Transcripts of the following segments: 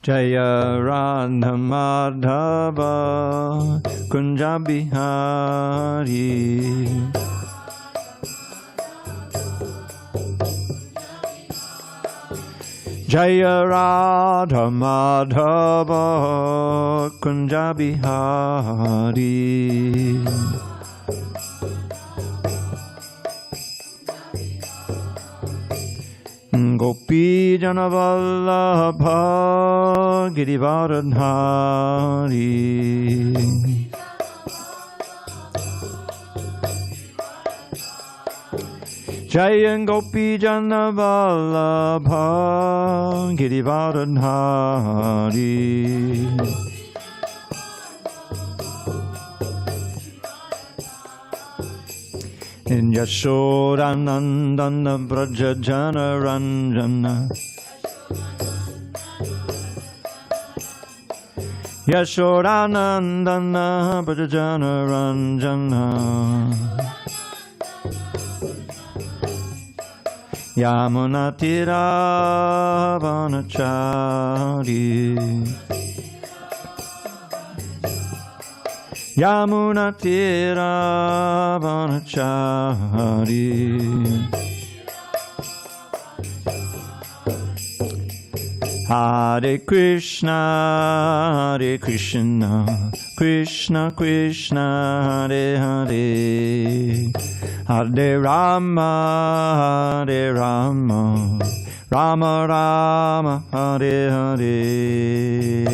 Jaya Radha Madhava Kunja Bihari. Jaya Radha Madhava Kunja Bihari. Gopi Jana Vallabha Girivardhari. Jaya Gopi Jana Vallabha Girivardhari. In Yashodanandana Braja Jana Ranjana. Yashodanandana Braja Jana Ranjana. Yamunatira Vanachari. Yamunatira Vanachari. Hare Krishna, Hare Krishna, Krishna Krishna, Hare Hare, Hare Rama, Hare Rama, Rama Rama, Hare Hare.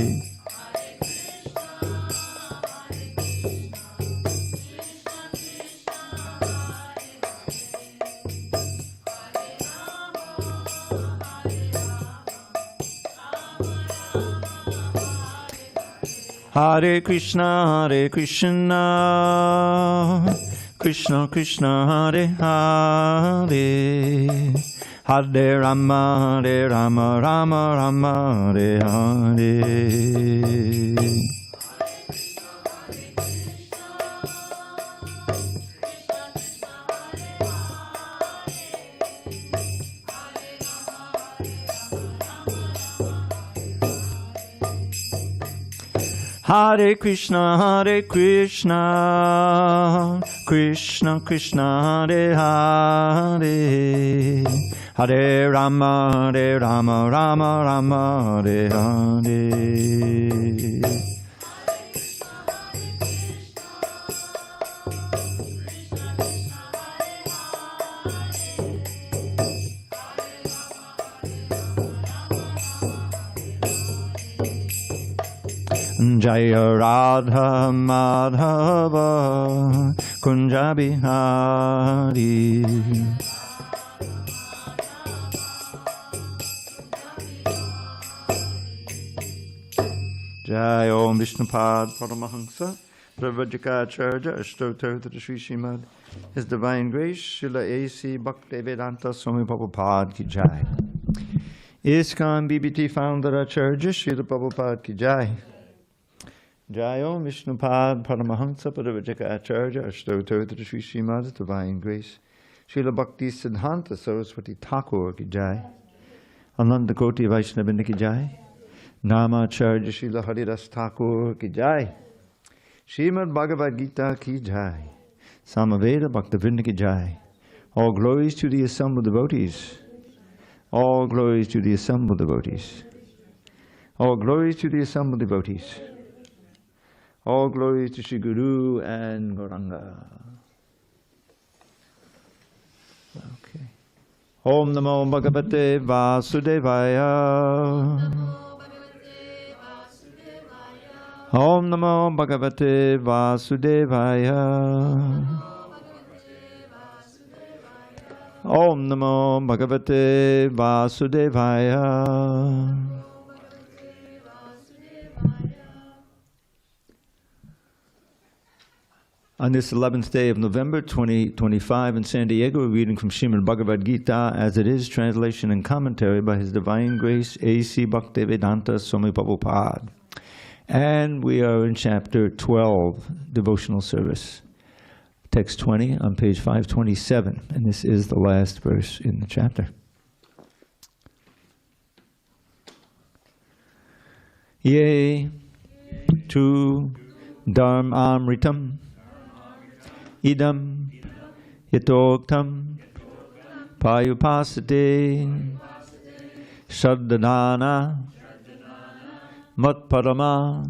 Hare Krishna, Hare Krishna, Krishna Krishna, Hare Hare, Hare Rama, Hare Rama, Rama Rama, Hare Hare. Hare Krishna, Hare Krishna, Krishna Krishna, Hare Hare, Hare Rama, Hare Rama, Rama Rama, Hare Hare. Jaya Radha Madhava Kunja Bihari. Jai Om Vishnupad Paramahansa Pravajikacharya Ashtotar to the Srimad. His Divine Grace Srila A.C. Bhaktivedanta Swami Prabhupada Ki Jai. ISKCON BBT Founder Acharya Srila Prabhupada Ki Jai. Jai Om Vishnupad Paramahansa Pravajikacharya Ashtotar to the Srimad Divine Grace Srila Bhakti Siddhanta Saraswati Thakur Ki Jai. Ananda Koti Vaishnavindra Ki Jai. Namacharya Srila Haridas Thakur Ki Jai. Srimad Bhagavad Gita Ki Jai. Samaveda Bhaktivinoda Ki Jai. All glories to the assembled devotees. All glories to the assembled devotees. All glories to the assembled devotees. All glories to Shri Guru and Gauranga. Okay. Om Namo Bhagavate Vasudevaya. Om Namo Bhagavate Vasudevaya. Om Namo Bhagavate Vasudevaya. On this 11th day of November 2025 in San Diego, we're reading from Srimad Bhagavad Gita as it is, translation and commentary by His Divine Grace A.C. Bhaktivedanta Swami Prabhupada. And we are in chapter 12, Devotional Service. Text 20 on page 527, and this is the last verse in the chapter. Ye tu dharmamritam idam yatoktam payupasate Shraddhana matparama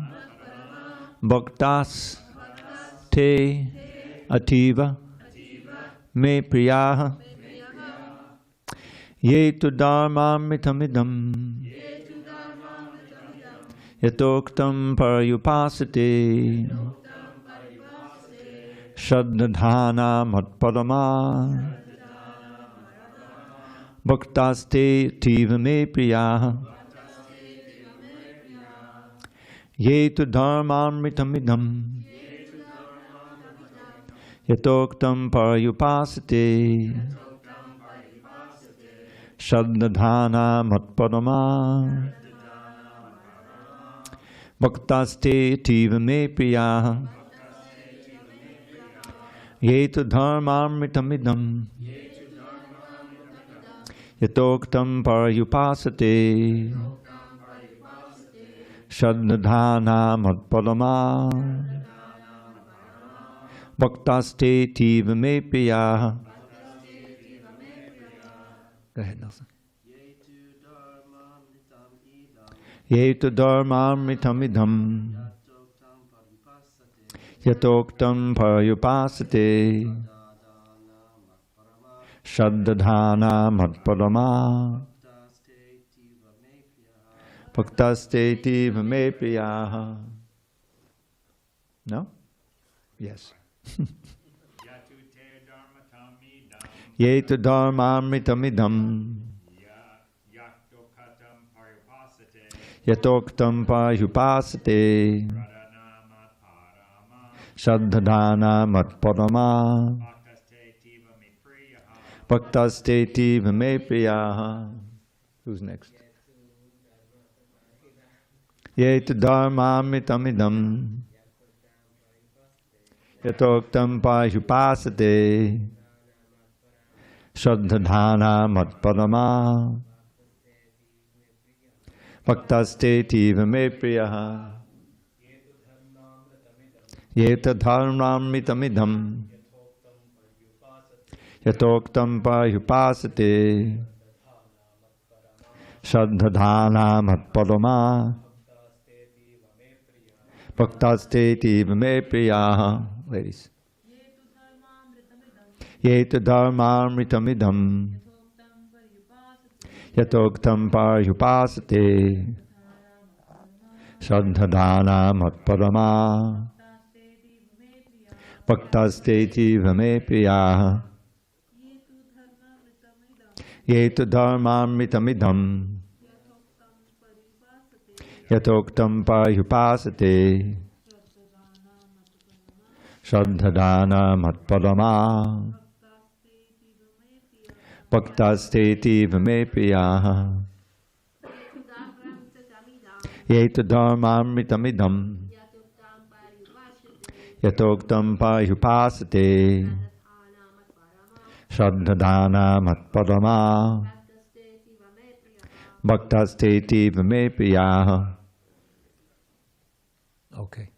bhaktas te ativa me priyaha ye tu dharmamritamidam yatoktam parayupasate Shraddhana matparama bhaktaste tiva me priyaha ye tu dharmamritamidam yatoktam parayupasate Shraddhana matparama bhaktaste tiva me priyaha ye tu dharmamritamidam yatoktam parayupasate Shraddhana matparama bhaktaste tiva me priyaha. Go ahead, Nelson. Ye tu dharmamritamidam yatoktam parayupasate Shraddhana matparama bhaktaste tiva me priyaha. No? Yes. Ye tu dharmamritamidam yatoktam parayupasate Shraddhana matparama bhaktaste tiva me priyaha. Who's next? Ye tu dharmamritamidam yatoktam parayupasate Shraddhana matparama bhaktaste tiva me priyaha. Ye tu dharmamritamidam yatoktam parayupasate Shraddhana matparama bhaktaste tiva me priyaha. Ladies. Ye tu dharmamritamidam yatoktam parayupasate Shraddhana matparama bhaktaste tiva me priyaha. Ye tu dharmamritamidam yatoktam parayupasate Shraddhana matparama bhaktaste tiva me priyaha. Ye tu dharmamritamidam yatoktam parayupasate Shraddhana matparama bhaktaste tiva me priyaha. Okay.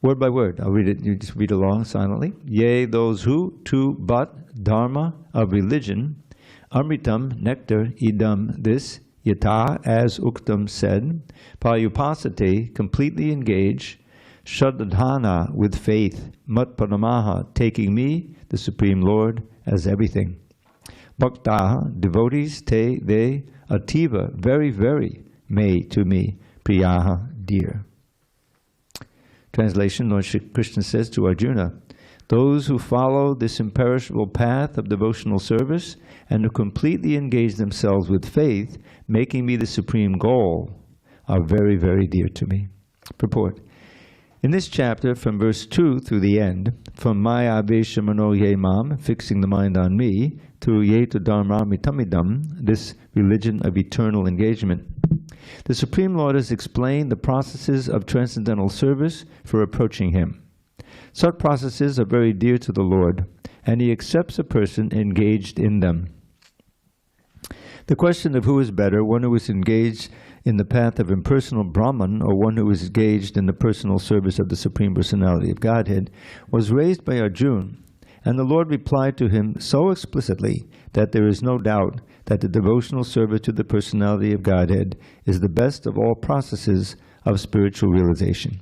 Word by word, I'll read it, you just read along silently. Yea, those who, to, but, dharma, of religion, amritam, nectar, idam, this, yata, as uktam said, payupasate, completely engage, shraddhana, with faith, matparamaha, taking me, the Supreme Lord, as everything. Bhaktaha, devotees, te, they, ativa, very, very, may, to me, priyaha, dear. Translation, Lord Shri Krishna says to Arjuna, those who follow this imperishable path of devotional service and who completely engage themselves with faith, making me the supreme goal, are very, very dear to me. Purport. In this chapter, from verse 2 through the end, from Maya Avesha Mano Ye Mam, fixing the mind on me, to Ye tu Dharmamritamidam, this religion of eternal engagement, the Supreme Lord has explained the processes of transcendental service for approaching Him. Such processes are very dear to the Lord, and He accepts a person engaged in them. The question of who is better, one who is engaged in the path of impersonal Brahman, or one who is engaged in the personal service of the Supreme Personality of Godhead, was raised by Arjuna, and the Lord replied to him so explicitly that there is no doubt that the devotional service to the Personality of Godhead is the best of all processes of spiritual realization.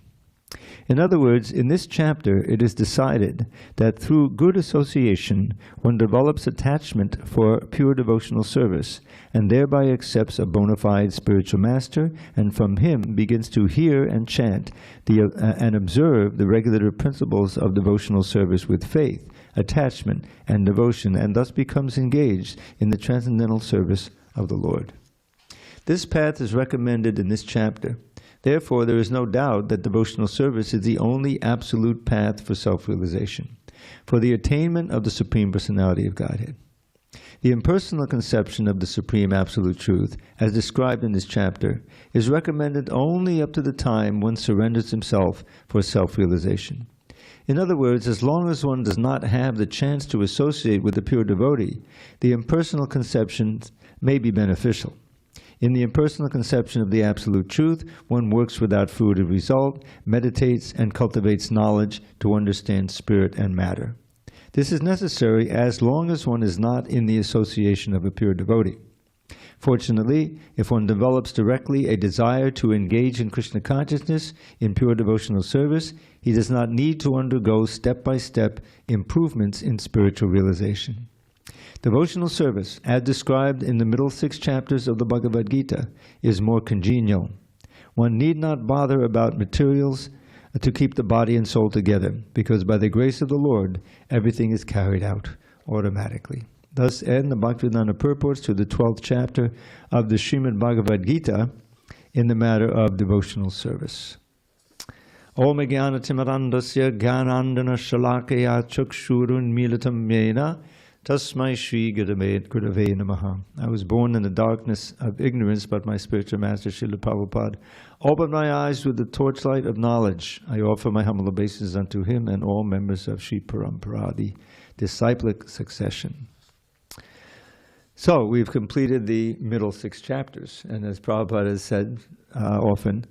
In other words, in this chapter, it is decided that through good association, one develops attachment for pure devotional service, and thereby accepts a bona fide spiritual master, and from him begins to hear and chant and observe the regulative principles of devotional service with faith, attachment, and devotion, and thus becomes engaged in the transcendental service of the Lord. This path is recommended in this chapter. Therefore, there is no doubt that devotional service is the only absolute path for self-realization, for the attainment of the Supreme Personality of Godhead. The impersonal conception of the Supreme Absolute Truth, as described in this chapter, is recommended only up to the time one surrenders himself for self-realization. In other words, as long as one does not have the chance to associate with the pure devotee, the impersonal conceptions may be beneficial. In the impersonal conception of the Absolute Truth, one works without fruitive result, meditates, and cultivates knowledge to understand spirit and matter. This is necessary as long as one is not in the association of a pure devotee. Fortunately, if one develops directly a desire to engage in Krishna consciousness in pure devotional service, he does not need to undergo step-by-step improvements in spiritual realization. Devotional service, as described in the middle 6 chapters of the Bhagavad Gita, is more congenial. One need not bother about materials to keep the body and soul together, because by the grace of the Lord, everything is carried out automatically. Thus end the Bhaktivedanta purports to the 12th chapter of the Srimad Bhagavad Gita in the matter of devotional service. Om Jnana Timarandasya Jnanandana Shalakaya Chakshurun Militam Yena Tasmai Shri Gurave Namaha. I was born in the darkness of ignorance, but my spiritual master, Srila Prabhupada, opened my eyes with the torchlight of knowledge. I offer my humble obeisances unto him and all members of Sri Parampara, the disciplic succession. So, we've completed the middle 6 chapters, and as Prabhupada has said often,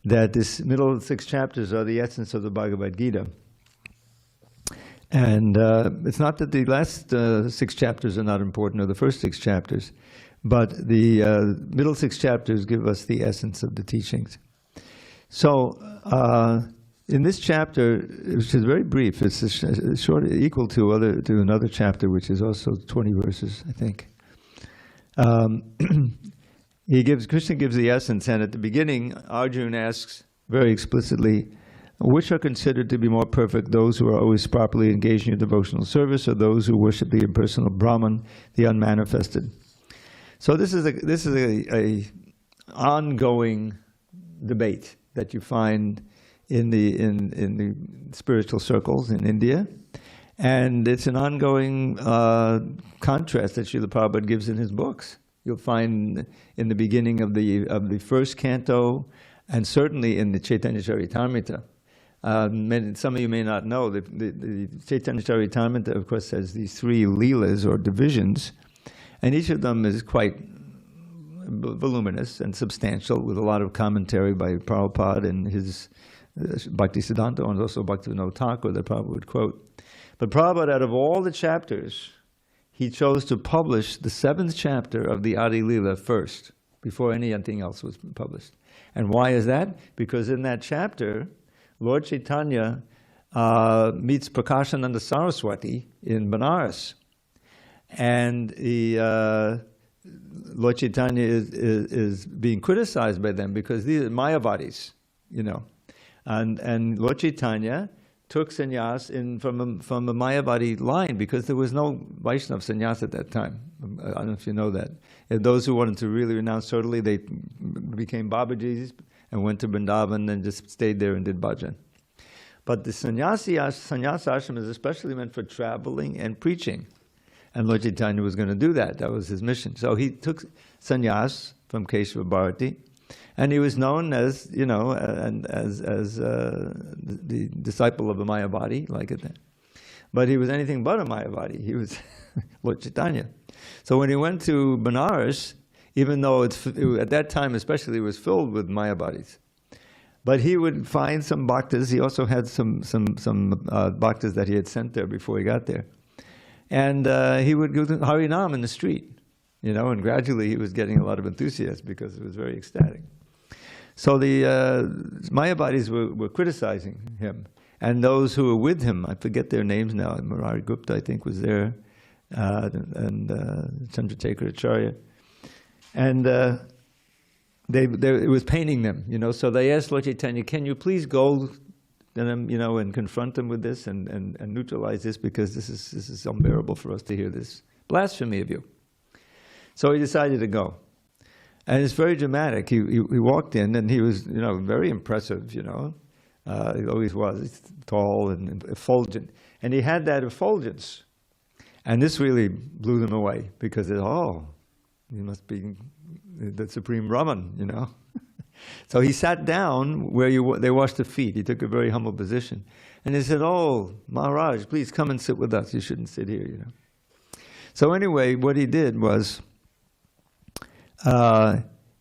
that this middle 6 chapters are the essence of the Bhagavad Gita. And it's not that the last 6 chapters are not important, or the first 6 chapters, but the middle 6 chapters give us the essence of the teachings. So, in this chapter, which is very brief, it's short, equal to another chapter, which is also 20 verses, I think. Krishna gives the essence, and at the beginning, Arjuna asks very explicitly, which are considered to be more perfect, those who are always properly engaged in your devotional service, or those who worship the impersonal Brahman, the unmanifested? So this is a ongoing debate that you find in the spiritual circles in India, and it's an ongoing contrast that Srila Prabhupada gives in his books. You'll find in the beginning of the first canto, and certainly in the Chaitanya Charitamrita. Some of you may not know, the Chaitanya Charitamrita, of course, has these 3 leelas, or divisions, and each of them is quite voluminous and substantial, with a lot of commentary by Prabhupada and his Bhaktisiddhanta, and also Bhaktivinoda Thakur that Prabhupada would quote. But Prabhupada, out of all the chapters, he chose to publish the 7th chapter of the Adi Leela first, before anything else was published. And why is that? Because in that chapter, Lord Chaitanya meets Prakashananda Saraswati in Benares. And Lord Chaitanya is being criticized by them because these are Mayavadis, you know. And Lord Chaitanya took sannyas from a Mayavadi line, because there was no Vaishnava sannyas at that time. I don't know if you know that. And those who wanted to really renounce totally, they became Babajis and went to Vrindavan and just stayed there and did bhajan. But the sannyas ashram is especially meant for traveling and preaching. And Lord Chaitanya was going to do that. That was his mission. So he took sannyas from Keshava Bharati, and he was known as, you know, as the disciple of a Mayavadi, like it. But he was anything but a Mayavadi. He was Lord Chaitanya. So when he went to Benares, even though at that time especially, it was filled with Maya bodies. But he would find some bhaktas. He also had some bhaktas that he had sent there before he got there. And he would go to Harinam in the street, and gradually he was getting a lot of enthusiasm because it was very ecstatic. So the Mayavadis were criticizing him. And those who were with him, I forget their names now, Murari Gupta, I think, was there, and Chandrasekhar Acharya. And it was paining them, so they asked Lord Chaitanya, can you please go and confront them with this and neutralize this, because this is unbearable for us to hear this blasphemy of you. So he decided to go. And it's very dramatic. He walked in, and he was, very impressive, he always was. He's tall and effulgent. And he had that effulgence. And this really blew them away, because he must be the Supreme Brahman, So he sat down where they washed the feet. He took a very humble position. And he said, "Oh, Maharaj, please come and sit with us. You shouldn't sit here, So anyway, what he did was,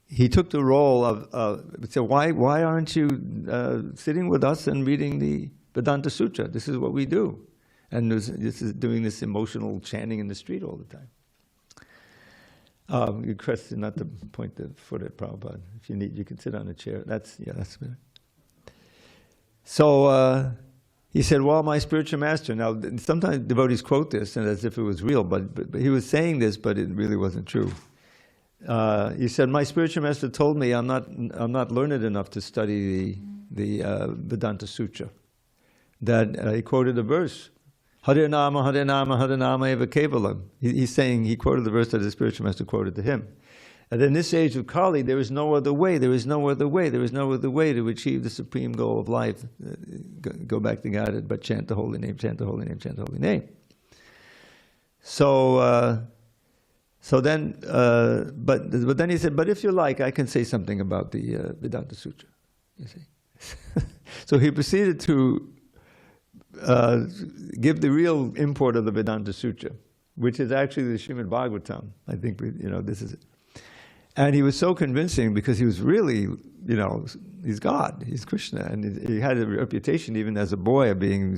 he took the role of, said, why aren't you sitting with us and reading the Vedanta Sutra? This is what we do. And this is doing this emotional chanting in the street all the time. You requested not to point the foot at Prabhupada. If you need, you can sit on a chair. That's better. So he said, well, my spiritual master. Now, sometimes devotees quote this and as if it was real, but he was saying this, but it really wasn't true. He said, my spiritual master told me I'm not learned enough to study the Vedanta Sutra. That he quoted a verse, Hare Nama, Hare Nama, Hare Nama Eva Kevalam. He's saying, he quoted the verse that his spiritual master quoted to him. And in this age of Kali, there is no other way, there is no other way, there is no other way to achieve the supreme goal of life. Go back to Godhead, but chant the holy name, chant the holy name, chant the holy name. So then, but then he said, but if you like, I can say something about the Vedanta Sutra. You see, so he proceeded to give the real import of the Vedanta Sutra, which is actually the Srimad Bhagavatam. I think this is it. And he was so convincing because he was really, he's God, he's Krishna, and he had a reputation even as a boy of being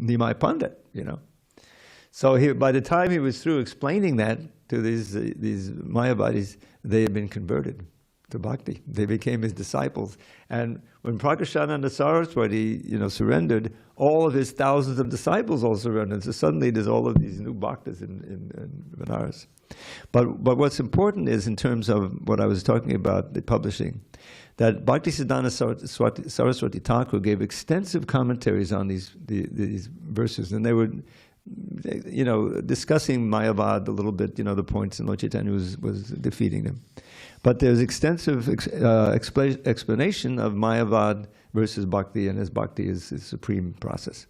Nimai Pandit, So by the time he was through explaining that to these Mayavadis, they had been converted to bhakti. They became his disciples. And when Prakashananda Saraswati, surrendered, all of his thousands of disciples all surrendered. So suddenly there's all of these new bhaktas in Benares. But what's important is, in terms of what I was talking about, the publishing, that Bhaktisiddhanta Saraswati Thakur gave extensive commentaries on these verses, and they were discussing Mayavad a little bit, the points, and Lord Chaitanya was defeating them. But there's extensive explanation of Mayavad versus Bhakti, and as Bhakti is the supreme process.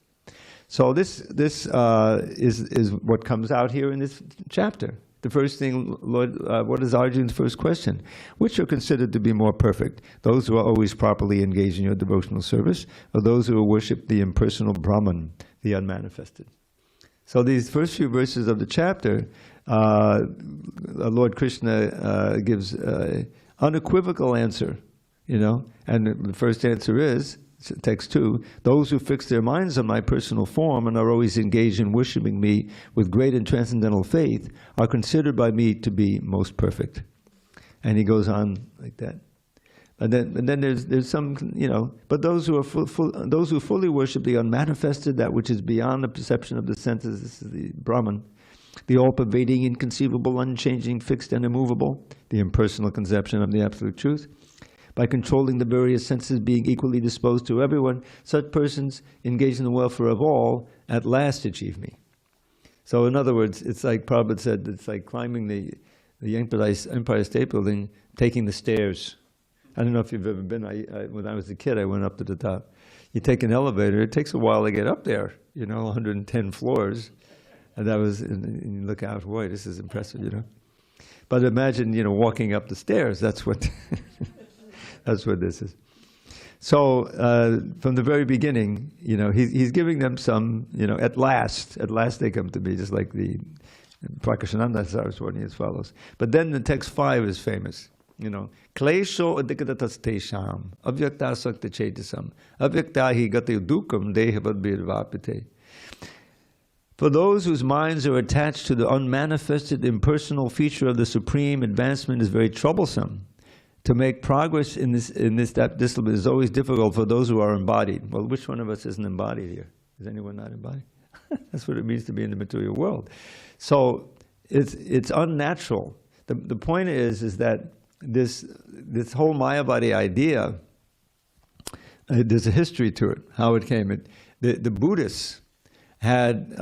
So this is what comes out here in this chapter. The first thing, Lord, what is Arjuna's first question? Which are considered to be more perfect? Those who are always properly engaged in your devotional service, or those who worship the impersonal Brahman, the unmanifested? So these first few verses of the chapter, Lord Krishna gives an unequivocal answer, and the first answer is, text 2, those who fix their minds on my personal form and are always engaged in worshiping me with great and transcendental faith are considered by me to be most perfect. And he goes on like that. And then there's some, but those who are those who fully worship the unmanifested, that which is beyond the perception of the senses, this is the Brahman, the all-pervading, inconceivable, unchanging, fixed and immovable, the impersonal conception of the absolute truth. By controlling the various senses, being equally disposed to everyone, such persons engaged in the welfare of all at last achieve me. So in other words, it's like Prabhupada said, it's like climbing the Empire State Building, taking the stairs. I don't know if you've ever been. When I was a kid, I went up to the top. You take an elevator, it takes a while to get up there, 110 floors. And and you look out, boy, this is impressive, But imagine, walking up the stairs, that's what... That's what this is. So from the very beginning, he's giving them some, at last they come to be, just like the Prakashananda Saraswati as follows. But then the text 5 is famous. Klesho adikadatas tesham, avyakta sakta chetasam, avyakta hi gati dukam dehavat birvapite. For those whose minds are attached to the unmanifested impersonal feature of the supreme, advancement is very troublesome. To make progress in this discipline is always difficult for those who are embodied. Well, which one of us isn't embodied here? Is anyone not embodied? That's what it means to be in the material world. So it's unnatural. The point is that this whole Mayavadi idea, there's a history to it, how it came. The Buddhists had,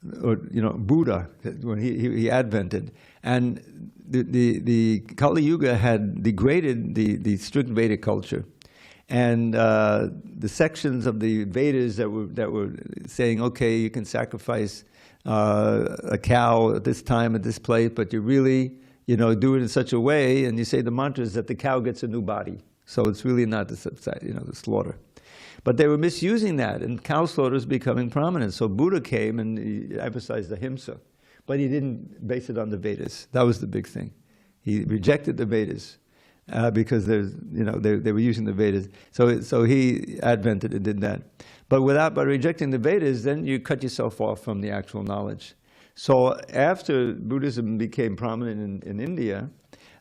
Buddha, when he advented, and the Kali Yuga had degraded the strict Vedic culture. And the sections of the Vedas that were saying, okay, you can sacrifice a cow at this time, at this place, but you really, do it in such a way, and you say the mantras that the cow gets a new body. So it's really not the slaughter. But they were misusing that, and cow slaughter is becoming prominent. So Buddha came and he emphasized the ahimsa, but he didn't base it on the Vedas. That was the big thing. He rejected the Vedas because they were using the Vedas. So he advented and did that. But by rejecting the Vedas, then you cut yourself off from the actual knowledge. So after Buddhism became prominent in India,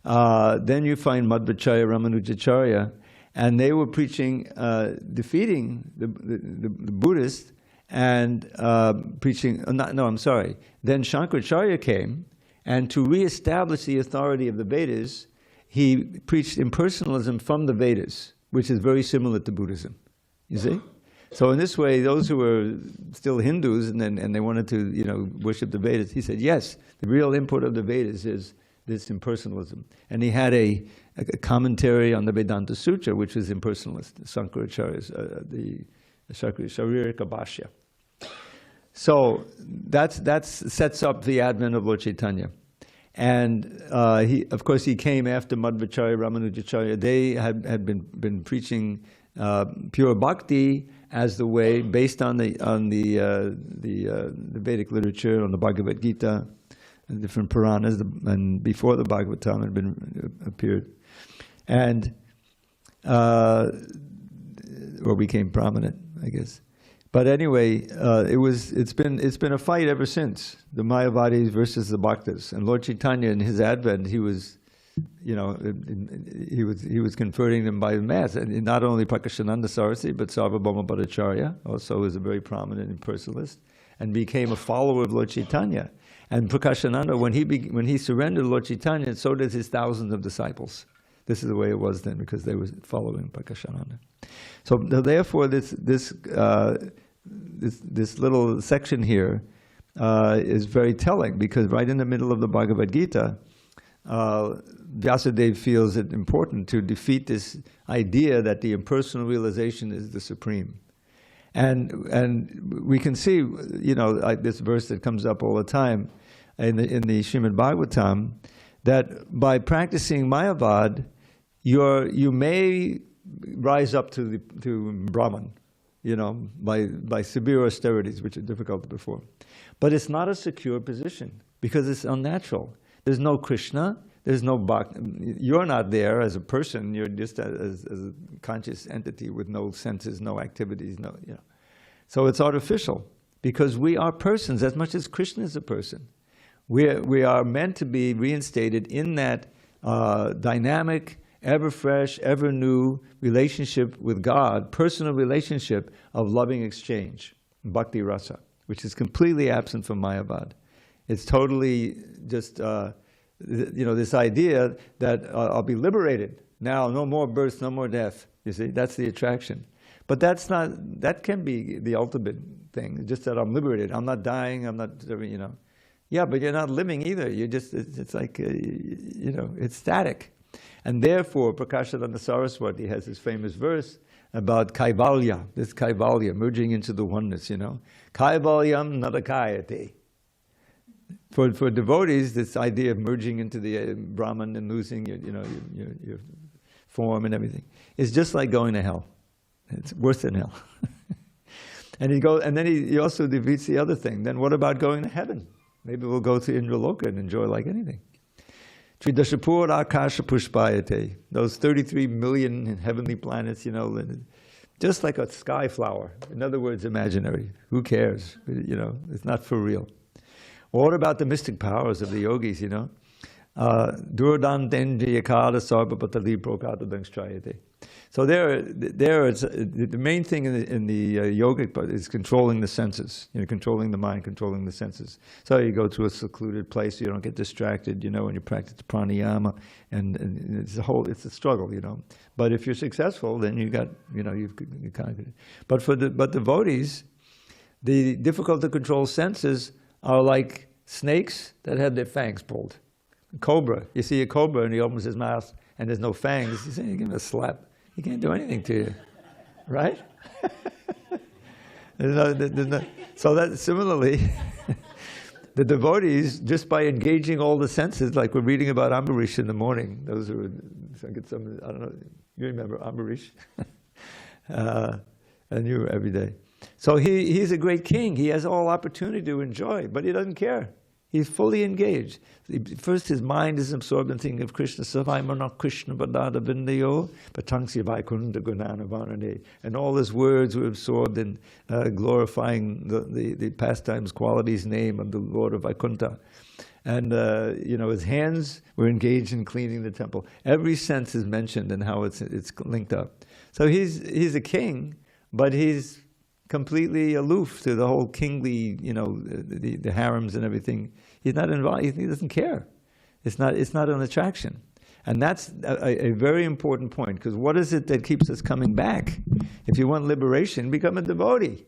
then you find Madhvacharya, Ramanujacharya, and they were preaching, defeating the Buddhists and preaching, Then Shankaracharya came, and to reestablish the authority of the Vedas, he preached impersonalism from the Vedas, which is very similar to Buddhism, you see? So in this way, those who were still Hindus and they wanted to, worship the Vedas, he said, yes, the real import of the Vedas is this impersonalism. And he had a commentary on the Vedanta Sutra, which was impersonalist, Shankaracharya's, the Sharirika Bhashya. So that sets up the advent of Lord Chaitanya. And of course, he came after Madhvacharya, Ramanujacharya. They had been preaching pure bhakti as the way, based on the Vedic literature, on the Bhagavad Gita, and different Puranas, and before the Bhagavatam had been appeared, and or became prominent, I guess. But anyway, it's been a fight ever since, the Mayavadis versus the Bhaktas. And Lord Chaitanya, in his advent, he was converting them by mass, and not only Prakashananda Saraswati, but Sarvabhauma Bhattacharya also was a very prominent impersonalist, and became a follower of Lord Chaitanya. And Prakashananda, when he surrendered to Lord Chaitanya, and so did his thousands of disciples. This is the way it was then, because they were following Prakashananda. So therefore, this little section here is very telling, because right in the middle of the Bhagavad Gita, Vyasadeva feels it important to defeat this idea that the impersonal realization is the supreme. And we can see, this verse that comes up all the time in the Srimad Bhagavatam, that by practicing Mayavad, you may rise up to Brahman, by severe austerities, which are difficult to perform. But it's not a secure position, because it's unnatural. There's no Krishna, there's no Bhakti. You're not there as a person, you're just as a conscious entity with no senses, no activities, So it's artificial, because we are persons as much as Krishna is a person. We are meant to be reinstated in that dynamic, ever-fresh, ever-new relationship with God, personal relationship of loving exchange, bhakti rasa, which is completely absent from Mayavad. It's totally just, this idea that I'll be liberated. Now, no more birth, no more death. You see, that's the attraction. But that can be the ultimate thing, just that I'm liberated. I'm not dying, I'm not, Yeah, but you're not living either. You're just, it's like, it's static. And therefore, Prakashananda Saraswati has this famous verse about Kaivalya, this Kaivalya, merging into the oneness, Kaivalyam nadakayate. For devotees, this idea of merging into the Brahman and losing your form and everything is just like going to hell. It's worse than hell. And then he also defeats the other thing. Then what about going to heaven? Maybe we'll go to Indraloka and enjoy like anything. Tridashapur Akasha Pushpayate. Those 33 million heavenly planets, just like a sky flower. In other words, imaginary. Who cares? It's not for real. What about the mystic powers of the yogis, Durdan Denji Yakada Sarvapatali Prokata Dangstrayate. So there, it's, the main thing in the yogic part is controlling the senses, controlling the mind, controlling the senses. So you go to a secluded place, so you don't get distracted, when you practice pranayama, and it's a struggle, But if you're successful, then you conquered it. But devotees, the difficult to control senses are like snakes that have their fangs pulled. Cobra, you see a cobra and he opens his mouth and there's no fangs, you say, give him a slap. He can't do anything to you, right? So that similarly, the devotees, just by engaging all the senses, like we're reading about Ambarish in the morning, those who get some, I don't know, you remember Ambarish? And you every day. So he's a great king. He has all opportunity to enjoy, but he doesn't care. He's fully engaged. First, his mind is absorbed in thinking of Krishna. Savaimana Krishna Badada Vindayo, Patangsi Vaikunta Gunana Vanane. And all his words were absorbed in glorifying the pastimes, qualities, name of the Lord of Vaikunta. And, his hands were engaged in cleaning the temple. Every sense is mentioned and how it's linked up. So he's a king, but he's completely aloof to the whole kingly, the harems and everything. He's not involved. He doesn't care. It's not an attraction, and that's a very important point. Because what is it that keeps us coming back? If you want liberation, become a devotee,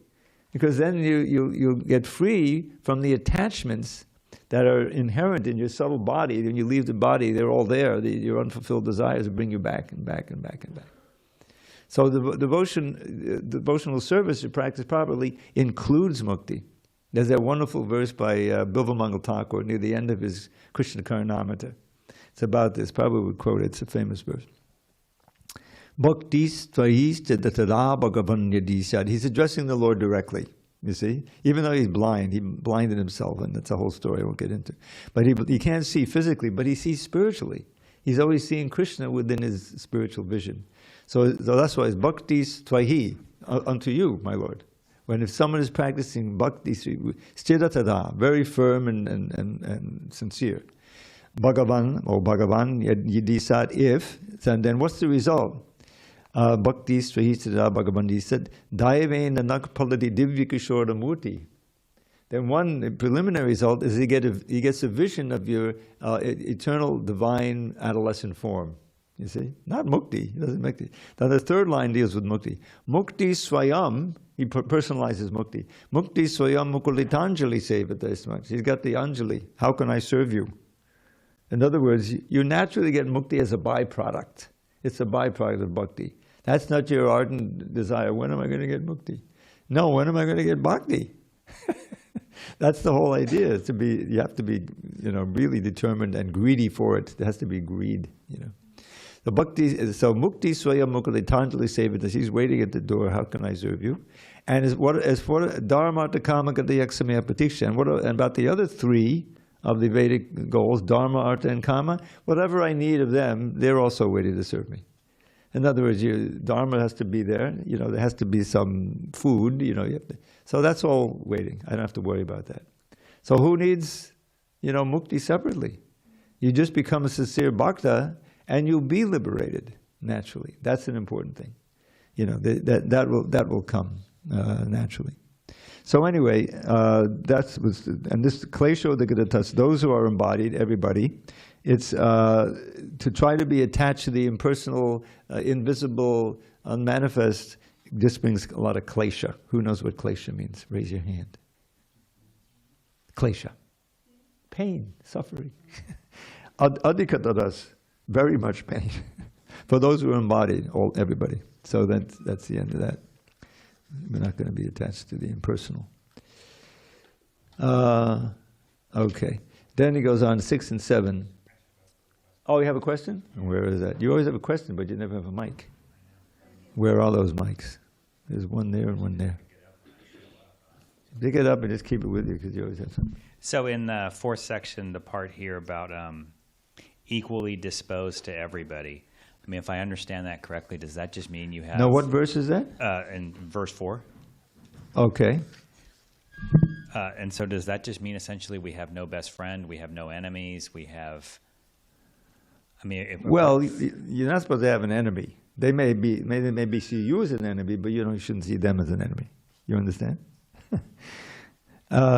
because then you'll get free from the attachments that are inherent in your subtle body. When you leave the body, they're all there. Your unfulfilled desires will bring you back and back and back and back. So the devotional service, to practice properly, includes mukti. There's that wonderful verse by Bilvamangal Thakur near the end of his Krishna Karanamrita. It's about this. Probably would quote it. It's a famous verse. Bhaktis tvahiste datada bhagavan yadisad. He's addressing the Lord directly, you see. Even though he's blind, he blinded himself, and that's a whole story I won't get into. But he can't see physically, but he sees spiritually. He's always seeing Krishna within his spiritual vision. So that's why it's bhaktis tvahi, unto you, my Lord. If someone is practicing bhakti, stiratada, very firm and sincere. Bhagavan, or Bhagavan, yadisat, then what's the result? Bhaktis tvahi stiratada Bhagavan yadisat, daivena nakpalati divyakishora murti. Then one preliminary result is he gets a vision of your eternal divine adolescent form. You see? Not mukti. He doesn't mukti. Now the third line deals with mukti. Mukti swayam, he personalizes mukti. Mukti swayam mukulitanjali sevata. He's got the anjali. How can I serve you? In other words, you naturally get mukti as a byproduct. It's a byproduct of bhakti. That's not your ardent desire. When am I going to get mukti? No, when am I going to get bhakti? That's the whole idea. You have to be, really determined and greedy for it. There has to be greed, The bhakti, so mukti swaya mukalitanjali sevita. He's waiting at the door. How can I serve you? And as for dharma artha kama kadaya samaya pratiksha, and about the other three of the Vedic goals, dharma, artha, and kama, whatever I need of them, they're also waiting to serve me. In other words, dharma has to be there. There has to be some food. So that's all waiting. I don't have to worry about that. So who needs, mukti separately? You just become a sincere bhakta, and you'll be liberated naturally. That's an important thing. That will come naturally. So anyway, and this klesho degadatas, those who are embodied, everybody, it's to try to be attached to the impersonal, invisible, unmanifest. This brings a lot of klesha. Who knows what klesha means? Raise your hand. Klesha. Pain, suffering. Adhikatadas, very much pain. For those who are embodied, everybody. So that's the end of that. We're not going to be attached to the impersonal. Okay. Then he goes on 6 and 7. Oh, you have a question? Where is that? You always have a question, but you never have a mic. Where are those mics? There's one there and one there. Pick it up and just keep it with you because you always have something. So in the fourth section, the part here about equally disposed to everybody, I mean, if I understand that correctly, does that just mean you have... Now, what verse is that? In verse 4. Okay. And so does that just mean essentially we have no best friend, we have no enemies, we have... I mean, well, you're not supposed to have an enemy. They may see you as an enemy, but you shouldn't see them as an enemy. You understand?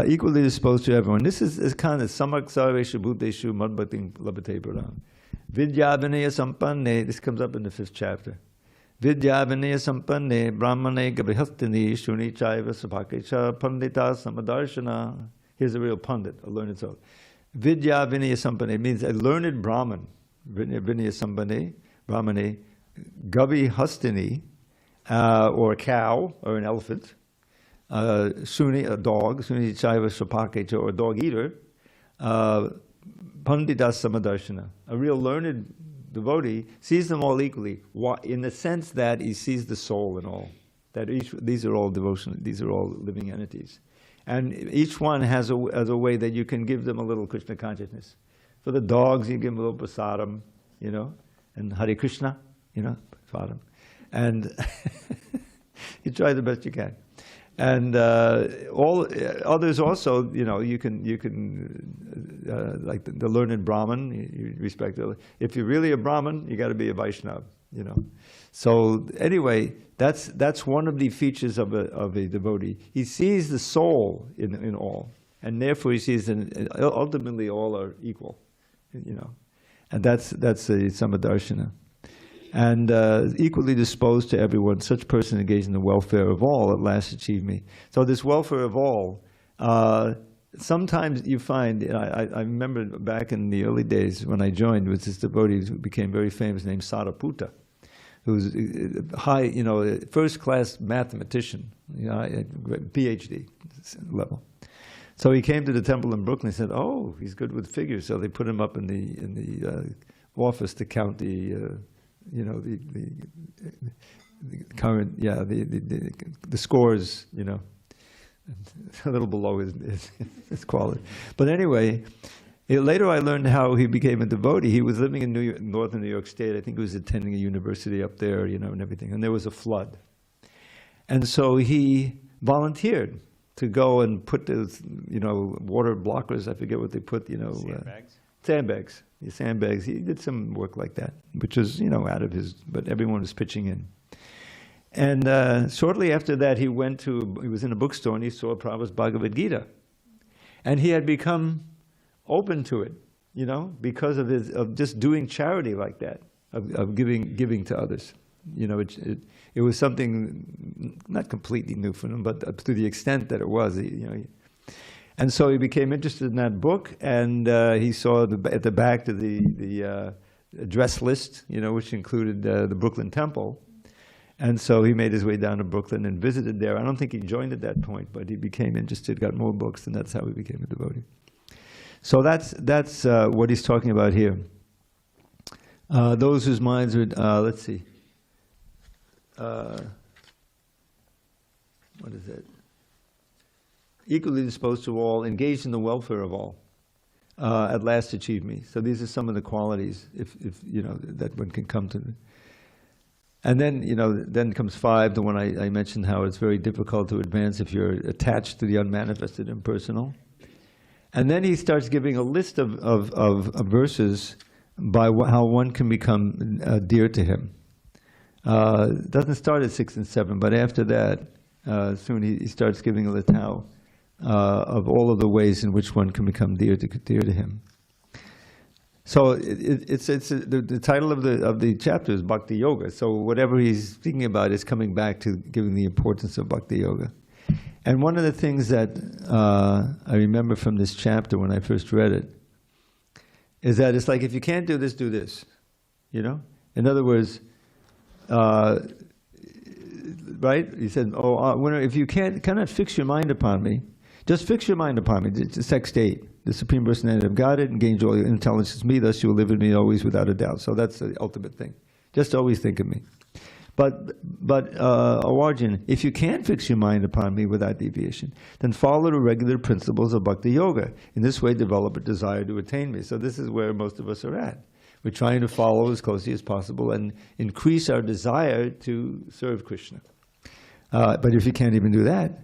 Equally disposed to everyone. This is kind of samak sarveshu bhuteshu madbhating labhate pradhan. Vidya vinaya sampanne, this comes up in the 5th chapter. Vidya vinaya sampanne brahmane gabrihastini shuni chaiva sabhakecha pandita samadarshana. Here's a real pundit, a learned soul. Vidya vinaya sampanne means a learned Brahman. Vinaya sampanne, brahmane, gavi hastini, or a cow, or an elephant. Suni, a dog, Suni Chaiva Sapakecha, or a dog eater, Pandita Samadarshana, a real learned devotee, sees them all equally, in the sense that he sees the soul in all. That these are all devotional, these are all living entities. And each one has a way that you can give them a little Krishna consciousness. For the dogs, you give them a little prasadam, and Hare Krishna, prasadam. And you try the best you can. And all others also, you can like the learned Brahman, you respect it. If you're really a Brahman, you got to be a Vaishnava, So anyway, that's one of the features of a devotee. He sees the soul in all, and therefore he sees that ultimately all are equal, and that's a Samadarshana. And equally disposed to everyone, such person engaged in the welfare of all at last achieve me. So this welfare of all, sometimes you find, I remember back in the early days when I joined, was this devotee who became very famous named Sariputta, who's high, first-class mathematician, PhD level. So he came to the temple in Brooklyn and said, oh, he's good with figures. So they put him up in the office to count the current, the scores, a little below his quality. But anyway, later I learned how he became a devotee. He was living in northern New York State. I think he was attending a university up there, and everything. And there was a flood. And so he volunteered to go and put those, water blockers, I forget what they put, Sandbags. Sandbags. He did some work like that, which was, out of his, but everyone was pitching in. And shortly after that, he was in a bookstore and he saw Prabhupada's Bhagavad Gita. And he had become open to it, because of just doing charity like that, of giving to others. It was something not completely new for him, but to the extent that it was, And so he became interested in that book, and he saw at the back of the address list, which included the Brooklyn Temple. And so he made his way down to Brooklyn and visited there. I don't think he joined at that point, but he became interested, got more books, and that's how he became a devotee. So that's what he's talking about here. Those whose minds are, let's see. What is it? Equally disposed to all, engaged in the welfare of all, at last achieve me. So these are some of the qualities, if that one can come to. And then, then comes 5, the one I mentioned, how it's very difficult to advance if you're attached to the unmanifested impersonal. And then he starts giving a list of verses by how one can become dear to him. It doesn't start at 6 and 7, but after that, soon he starts giving a list of all of the ways in which one can become dear to him. So the title of the chapter is Bhakti Yoga. So whatever he's speaking about is coming back to giving the importance of Bhakti Yoga. And one of the things that I remember from this chapter when I first read it is that it's like, if you can't do this, do this. In other words, right? He said, if you cannot fix your mind upon me, just fix your mind upon me. It's text 8. The Supreme Personality of Godhead, engage all your intelligence in me, thus you will live in me always without a doubt. So that's the ultimate thing. Just always think of me. O Arjun, if you can't fix your mind upon me without deviation, then follow the regular principles of Bhakti Yoga. In this way, develop a desire to attain me. So this is where most of us are at. We're trying to follow as closely as possible and increase our desire to serve Krishna. But if you can't even do that,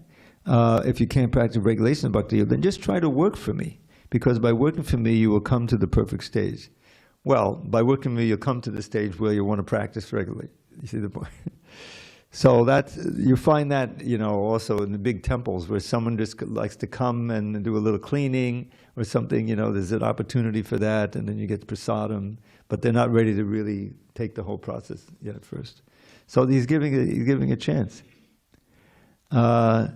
if you can't practice regulation of Bhakti Yoga, then just try to work for me. Because by working for me, you will come to the perfect stage. Well, by working for me, you'll come to the stage where you want to practice regularly. You see the point? So you find that, also in the big temples where someone just likes to come and do a little cleaning or something, there's an opportunity for that, and then you get prasadam, but they're not ready to really take the whole process yet at first. So he's giving a chance. So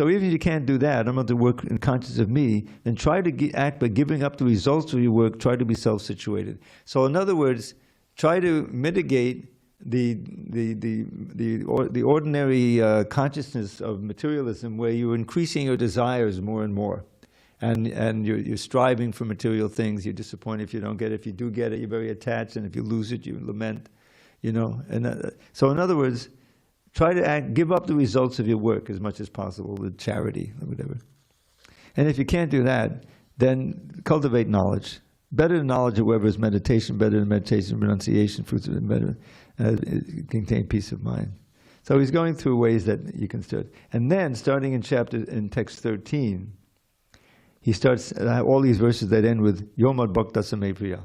even if you can't do that, I'm going to work in conscience of me, then try to act by giving up the results of your work, try to be self-situated. So in other words, try to mitigate the ordinary consciousness of materialism, where you're increasing your desires more and more, and you're striving for material things. You're disappointed if you don't get it. If you do get it, you're very attached, and if you lose it, you lament. So in other words, try to give up the results of your work as much as possible, with charity or whatever. And if you can't do that, then cultivate knowledge. Better than knowledge, however, is meditation. Better than meditation, renunciation, fruits of better contain peace of mind. So he's going through ways that you can start. And then, starting in text 13, he starts all these verses that end with Yomad Bhakta Same Priya.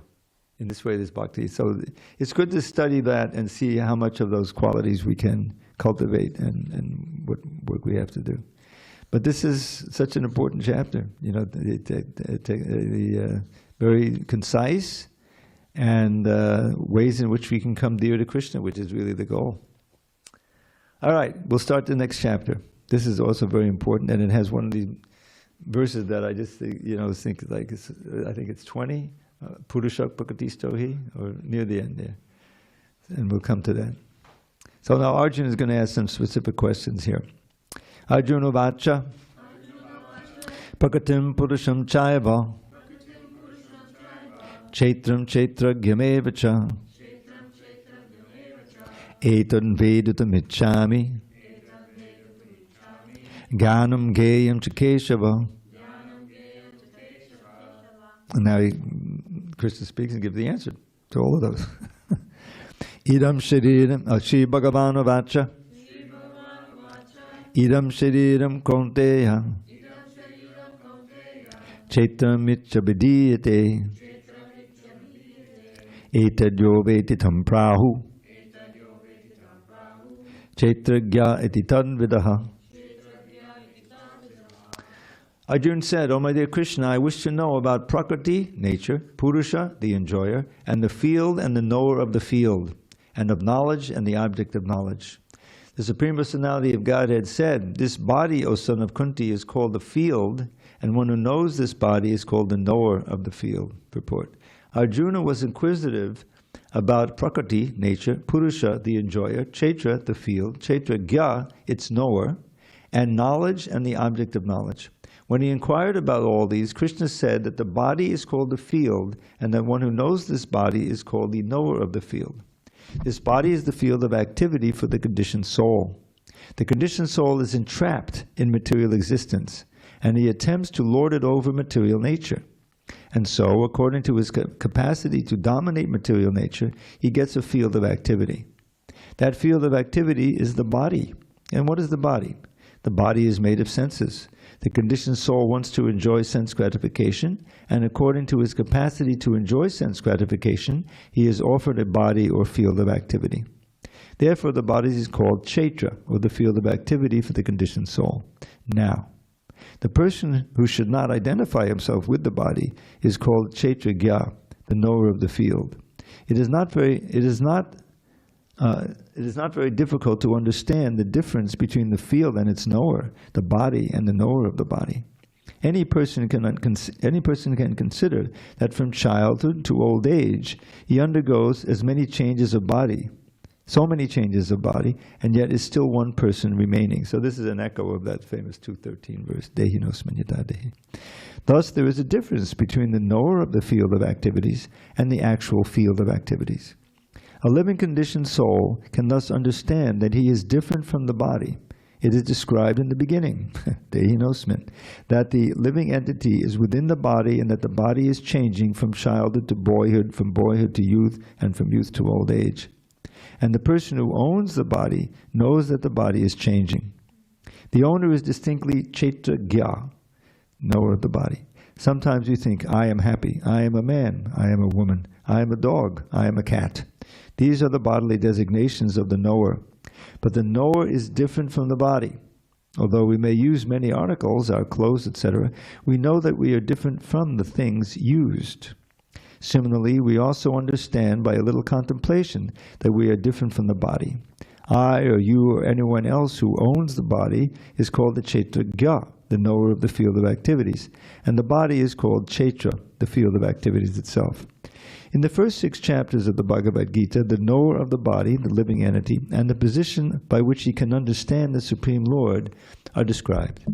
In this way, there's bhakti. So it's good to study that and see how much of those qualities we can cultivate and what work we have to do. But this is such an important chapter, very concise, and ways in which we can come dear to Krishna, which is really the goal. All right, we'll start the next chapter. This is also very important, and it has one of these verses that I just think like I think it's 20, Purushak Prakatistohi, or near the end there, and we'll come to that. So now Arjuna is going to ask some specific questions here. Arjuna Vacha Prakatim Purusham Chaiva Chaitram Chaitragyameva Etan Vedutam Ichchami Ganam Geyam Chakeshava. And now Krishna speaks and gives the answer to all of those. Idam Shariram, Shri Bhagavana Vacha. Idam Shariram Kaunteya. Chaitram Mitchabidiyate. Etadyo Vetitam Prahu. Chaitragya iti tanvidaha. Arjuna said, "O my dear Krishna, I wish to know about Prakriti, nature, Purusha, the enjoyer, and the field and the knower of the field, and of knowledge and the object of knowledge." The Supreme Personality of Godhead said, "This body, O son of Kunti, is called the field, and one who knows this body is called the knower of the field." Purport. Arjuna was inquisitive about Prakriti, nature, Purusha, the enjoyer, Chaitra, the field, Chaitragya, its knower, and knowledge and the object of knowledge. When he inquired about all these, Krishna said that the body is called the field, and that one who knows this body is called the knower of the field. This body is the field of activity for the conditioned soul. The conditioned soul is entrapped in material existence, and he attempts to lord it over material nature. And so, according to his capacity to dominate material nature, he gets a field of activity. That field of activity is the body. And what is the body? The body is made of senses. The conditioned soul wants to enjoy sense gratification, and according to his capacity to enjoy sense gratification, he is offered a body or field of activity. Therefore, the body is called Chaitra, or the field of activity for the conditioned soul. Now, the person who should not identify himself with the body is called Chaitragya, the knower of the field. It is not very difficult to understand the difference between the field and its knower, the body and the knower of the body. Any person can consider that from childhood to old age, he undergoes as many changes of body, so many changes of body, and yet is still one person remaining. So this is an echo of that famous 2:13 verse, Dehi nosman yata dehi. Thus, there is a difference between the knower of the field of activities and the actual field of activities. A living conditioned soul can thus understand that he is different from the body. It is described in the beginning, Dehinosmin, that the living entity is within the body and that the body is changing from childhood to boyhood, from boyhood to youth, and from youth to old age. And the person who owns the body knows that the body is changing. The owner is distinctly Chaitra Gya, knower of the body. Sometimes you think, I am happy, I am a man, I am a woman, I am a dog, I am a cat. These are the bodily designations of the knower. But the knower is different from the body. Although we may use many articles, our clothes, etc., we know that we are different from the things used. Similarly, we also understand by a little contemplation that we are different from the body. I or you or anyone else who owns the body is called the Chaitra Gya, the knower of the field of activities, and the body is called Chaitra, the field of activities itself. In the first 6 chapters of the Bhagavad Gita, the knower of the body, the living entity, and the position by which he can understand the Supreme Lord are described.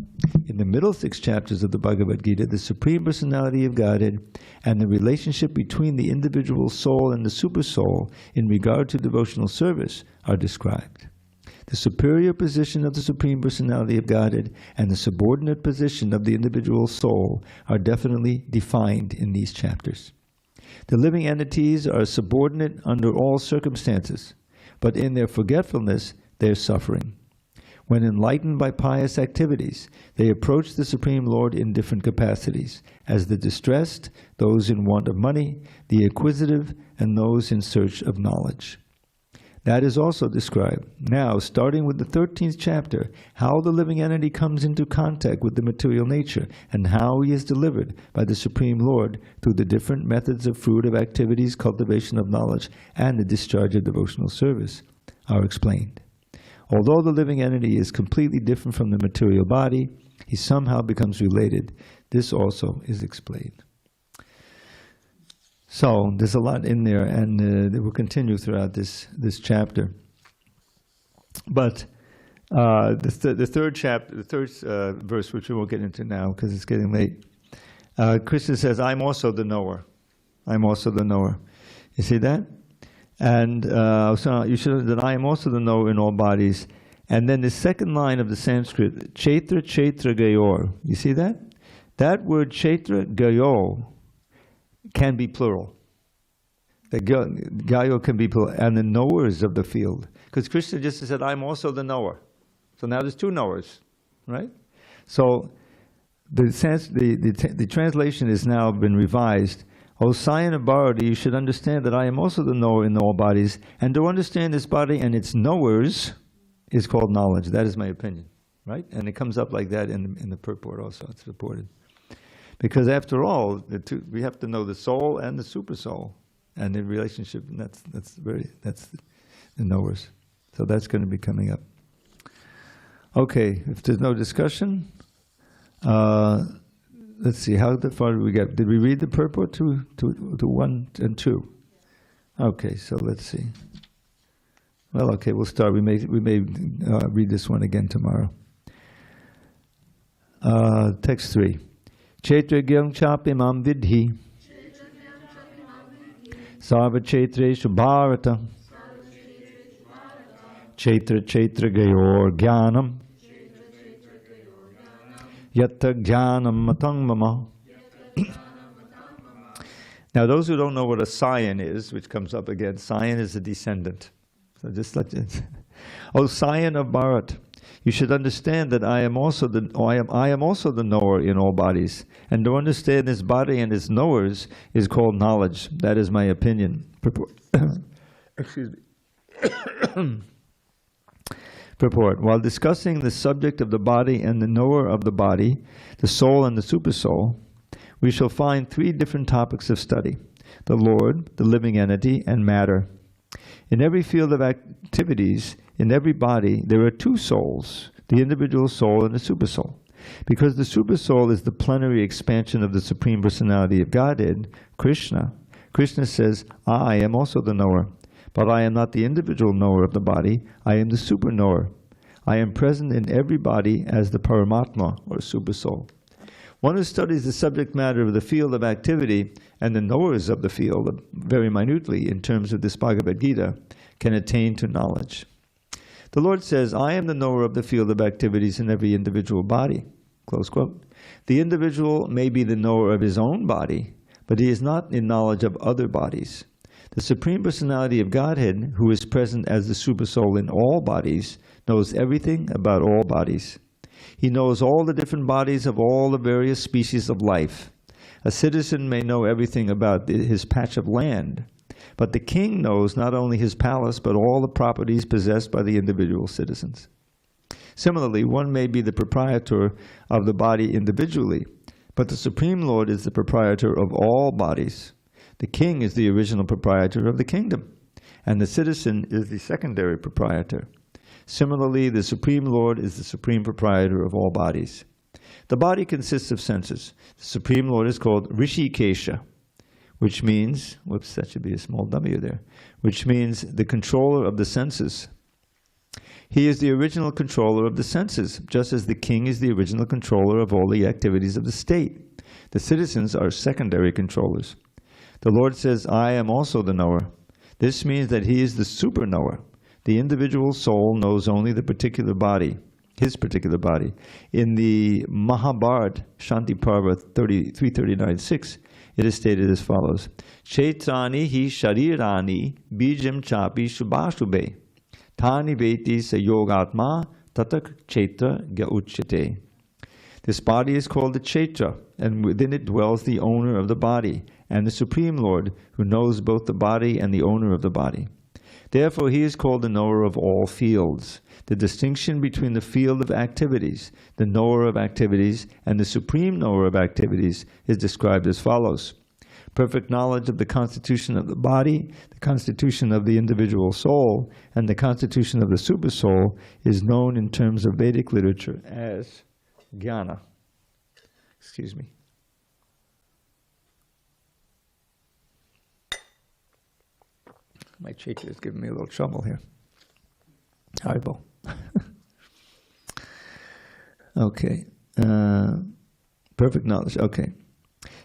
In the middle 6 chapters of the Bhagavad Gita, the Supreme Personality of Godhead and the relationship between the individual soul and the supersoul in regard to devotional service are described. The superior position of the Supreme Personality of Godhead and the subordinate position of the individual soul are definitely defined in these chapters. The living entities are subordinate under all circumstances, but in their forgetfulness they are suffering. When enlightened by pious activities, they approach the Supreme Lord in different capacities, as the distressed, those in want of money, the acquisitive, and those in search of knowledge. That is also described. Now, starting with the 13th chapter, how the living entity comes into contact with the material nature and how he is delivered by the Supreme Lord through the different methods of fruit of activities, cultivation of knowledge, and the discharge of devotional service are explained. Although the living entity is completely different from the material body, he somehow becomes related. This also is explained. So there's a lot in there, and it will continue throughout this chapter. But the third verse, which we won't get into now because it's getting late, Krishna says, "I'm also the knower. I'm also the knower." You see that? And so you should know that I am also the knower in all bodies. And then the second line of the Sanskrit, Chaitra Chaitra Gayor. You see that? That word Chaitra Gayo can be plural. The Gayo can be plural, and the knowers of the field. Because Krishna just said, I'm also the knower. So now there's 2 knowers, right? So the translation has now been revised. O scion of Bharata, you should understand that I am also the knower in all bodies, and to understand this body and its knowers is called knowledge. That is my opinion, right? And it comes up like that in the purport also. It's reported. Because after all, we have to know the soul and the super soul, and the relationship. And that's the knowers. So that's going to be coming up. Okay, if there's no discussion, let's see. How far did we get? Did we read the purport to 1 and 2? Okay, so let's see. Well, okay, we'll start. We may read this one again tomorrow. Text 3. Chaitra chapi mam vidhi sarva chaitreshu bharata chaitra chaitra gayor jnanam yatta jnanam matang mama. Now, those who don't know what a scion is, which comes up again, scion is a descendant. So just let it. Oh, scion of Bharat, you should understand that I am also the knower in all bodies, and to understand this body and its knowers is called knowledge. That is my opinion. Excuse me. Purport. While discussing the subject of the body and the knower of the body, the soul and the supersoul, we shall find 3 different topics of study: the Lord, the living entity, and matter. In every field of activities, in every body, there are 2 souls, the individual soul and the supersoul. Because the supersoul is the plenary expansion of the Supreme Personality of Godhead, Krishna. Krishna says, I am also the knower, but I am not the individual knower of the body, I am the super knower. I am present in every body as the Paramatma, or supersoul. One who studies the subject matter of the field of activity and the knowers of the field very minutely in terms of this Bhagavad Gita can attain to knowledge. The Lord says, I am the knower of the field of activities in every individual body. Close quote. The individual may be the knower of his own body, but he is not in knowledge of other bodies. The Supreme Personality of Godhead, who is present as the Supersoul in all bodies, knows everything about all bodies. He knows all the different bodies of all the various species of life. A citizen may know everything about his patch of land, but the king knows not only his palace, but all the properties possessed by the individual citizens. Similarly, one may be the proprietor of the body individually, but the Supreme Lord is the proprietor of all bodies. The king is the original proprietor of the kingdom, and the citizen is the secondary proprietor. Similarly, the Supreme Lord is the supreme proprietor of all bodies. The body consists of senses. The Supreme Lord is called Rishikesha, which means, whoops, that should be a small W there, which means the controller of the senses. He is the original controller of the senses, just as the king is the original controller of all the activities of the state. The citizens are secondary controllers. The Lord says, I am also the knower. This means that he is the super knower. The individual soul knows only the particular body, his particular body. In the Mahabharata, Shanti Parva 339.6, it is stated as follows, Chaitani hi sharirani bijam chapi shubhashubhe tani veti sayogatma tatak chaitra gauchite. This body is called the Chaitra, and within it dwells the owner of the body, and the Supreme Lord, who knows both the body and the owner of the body. Therefore, he is called the knower of all fields. The distinction between the field of activities, the knower of activities, and the supreme knower of activities is described as follows. Perfect knowledge of the constitution of the body, the constitution of the individual soul, and the constitution of the supersoul is known in terms of Vedic literature as jnana. Excuse me. My chaitra is giving me a little trouble here. Haribo. Okay. Perfect knowledge. Okay.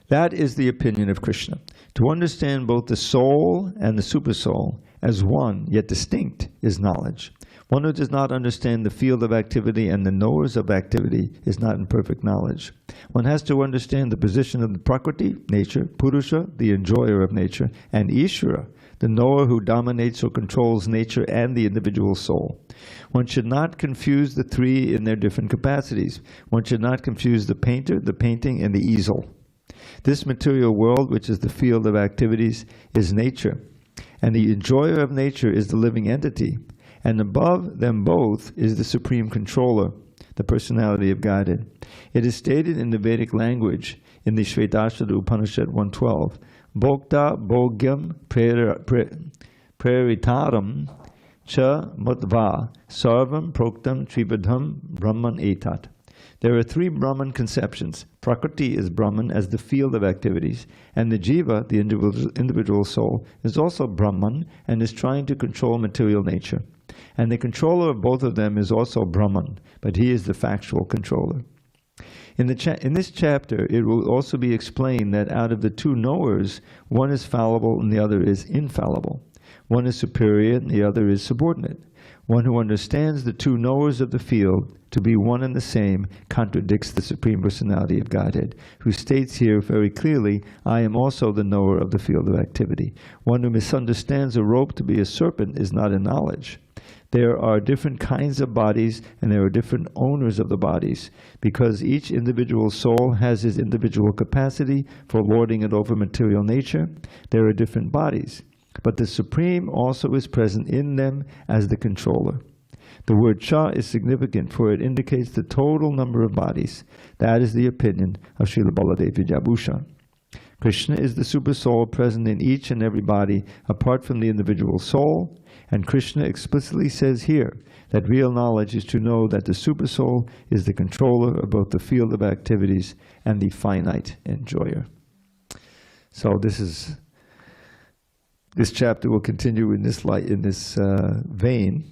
That is the opinion of Krishna. To understand both the soul and the supersoul as one, yet distinct, is knowledge. One who does not understand the field of activity and the knowers of activity is not in perfect knowledge. One has to understand the position of the Prakriti, nature, Purusha, the enjoyer of nature, and Ishvara, the knower who dominates or controls nature and the individual soul. One should not confuse the three in their different capacities. One should not confuse the painter, the painting, and the easel. This material world, which is the field of activities, is nature, and the enjoyer of nature is the living entity, and above them both is the supreme controller, the personality of Godhead. It is stated in the Vedic language in the Shvetashvara Upanishad 112, Bhokta bhogyam preritaram cha mutva sarvam proktam tribadham brahman etat. There are three Brahman conceptions. Prakriti is Brahman as the field of activities, and the Jiva, the individual soul, is also Brahman and is trying to control material nature. And the controller of both of them is also Brahman, but he is the factual controller. In this chapter, it will also be explained that out of the two knowers, one is fallible and the other is infallible. One is superior and the other is subordinate. One who understands the two knowers of the field to be one and the same contradicts the Supreme Personality of Godhead, who states here very clearly, I am also the knower of the field of activity. One who misunderstands a rope to be a serpent is not in knowledge. There are different kinds of bodies and there are different owners of the bodies. Because each individual soul has his individual capacity for lording it over material nature, there are different bodies. But the Supreme also is present in them as the controller. The word Cha is significant, for it indicates the total number of bodies. That is the opinion of Srila Baladev Vijayabhushan. Krishna is the super soul present in each and every body apart from the individual soul, and Krishna explicitly says here that real knowledge is to know that the super soul is the controller of both the field of activities and the finite enjoyer. So this chapter will continue in this vein,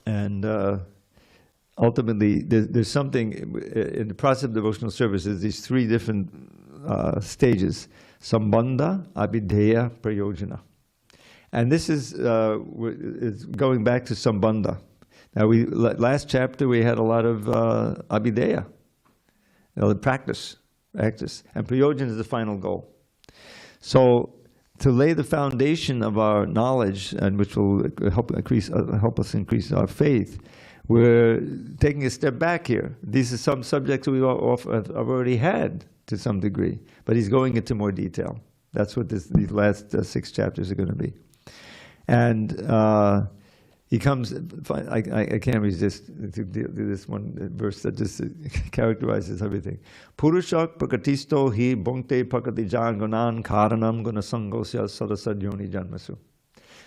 and ultimately, there's something in the process of devotional service. There's these three different stages: sambandha, abhideya, prayojana. And this is going back to sambandha. Now, last chapter we had a lot of abhideya, the practice, and prayojana is the final goal. So, to lay the foundation of our knowledge, and which will help us increase our faith, we're taking a step back here. These are some subjects we have already had to some degree, but he's going into more detail. That's what these last 6 chapters are going to be. And he comes, I can't resist to do this one verse that just characterizes everything. Purushak prakatisto hi bhungte prakati janganan karanam gunasangosya sadasadyoni janmasu.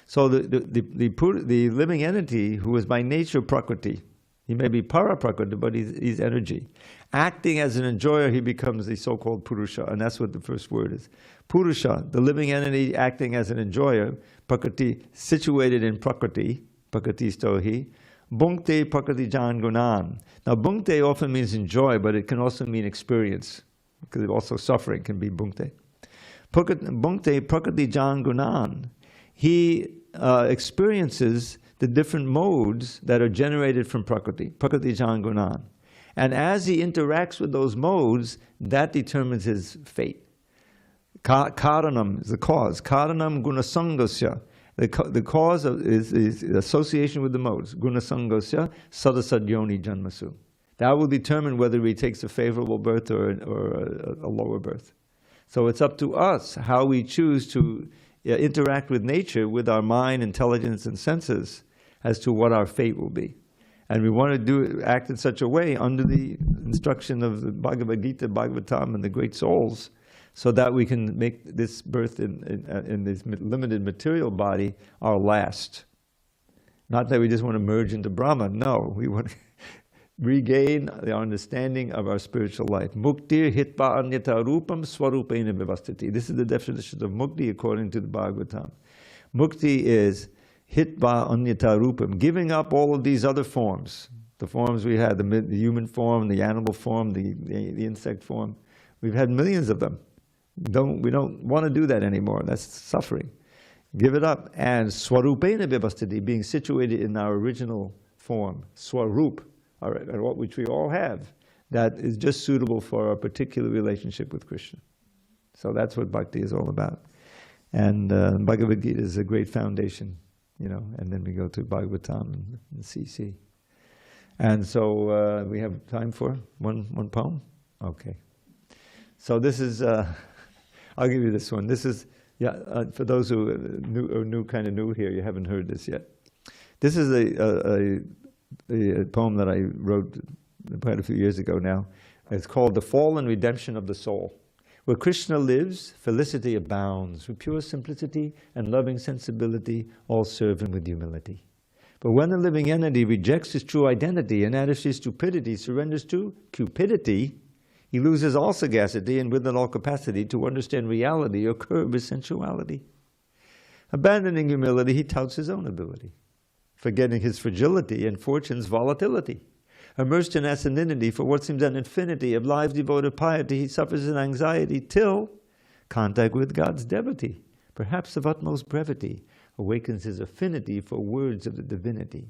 So the living entity, who is by nature prakriti, he may be para prakriti, but he's energy. Acting as an enjoyer, he becomes the so-called purusha, and that's what the first word is. Purusha, the living entity acting as an enjoyer, prakriti, situated in prakriti, prakriti stohi, bhungte prakriti jan gunan. Now, bhungte often means enjoy, but it can also mean experience, because also suffering can be bhungte. Bhungte prakriti jan gunan. He experiences the different modes that are generated from prakriti jan gunan. And as he interacts with those modes, that determines his fate. Karanam is the cause. Karanam gunasangasya. The cause is association with the modes. Gunasangasya sadasadyoni janmasu. That will determine whether he takes a favorable birth or a lower birth. So it's up to us how we choose to interact with nature, with our mind, intelligence, and senses, as to what our fate will be. And we want to act in such a way under the instruction of the Bhagavad Gita, Bhagavatam, and the great souls, so that we can make this birth in this limited material body our last. Not that we just want to merge into Brahman. No, we want to regain the understanding of our spiritual life. Mukti hitva anyata rupam swarupena vivastiti. This is the definition of mukti according to the Bhagavatam. Mukti is hitva anyata rupam, giving up all of these other forms. The forms we had, the human form, the animal form, the insect form. We've had millions of them. We don't want to do that anymore. That's suffering. Give it up. And swarupena vivastiti, being situated in our original form, swarup, which we all have, that is just suitable for our particular relationship with Krishna. So that's what bhakti is all about. And Bhagavad Gita is a great foundation, and then we go to Bhagavatam and CC. And so we have time for one poem? Okay. So this is, I'll give you this one. This is, for those who are kind of new here, you haven't heard this yet. This is a poem that I wrote quite a few years ago now. It's called The Fall and Redemption of the Soul. Where Krishna lives, felicity abounds. With pure simplicity and loving sensibility, all serve him with humility. But when the living entity rejects his true identity and out of his stupidity surrenders to cupidity, he loses all sagacity and with it all capacity to understand reality or curb his sensuality. Abandoning humility, he touts his own ability, forgetting his fragility and fortune's volatility. Immersed in asininity for what seems an infinity of lives devoted piety, he suffers in anxiety till contact with God's devotee, perhaps of utmost brevity, awakens his affinity for words of the divinity.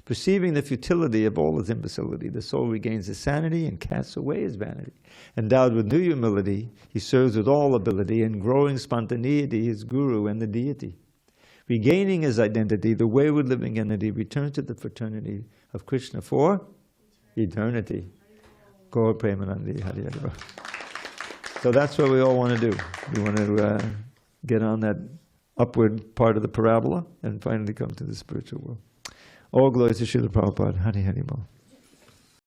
Perceiving the futility of all his imbecility, the soul regains his sanity and casts away his vanity. Endowed with new humility, he serves with all ability and growing spontaneity his guru and the deity. Regaining his identity, the wayward living entity returns to the fraternity of Krishna for eternity. Gaur Premanandi Hari Hari Bol. So that's what we all want to do. We want to get on that upward part of the parabola and finally come to the spiritual world. All glories to Srila Prabhupada. Hari Hari Bol.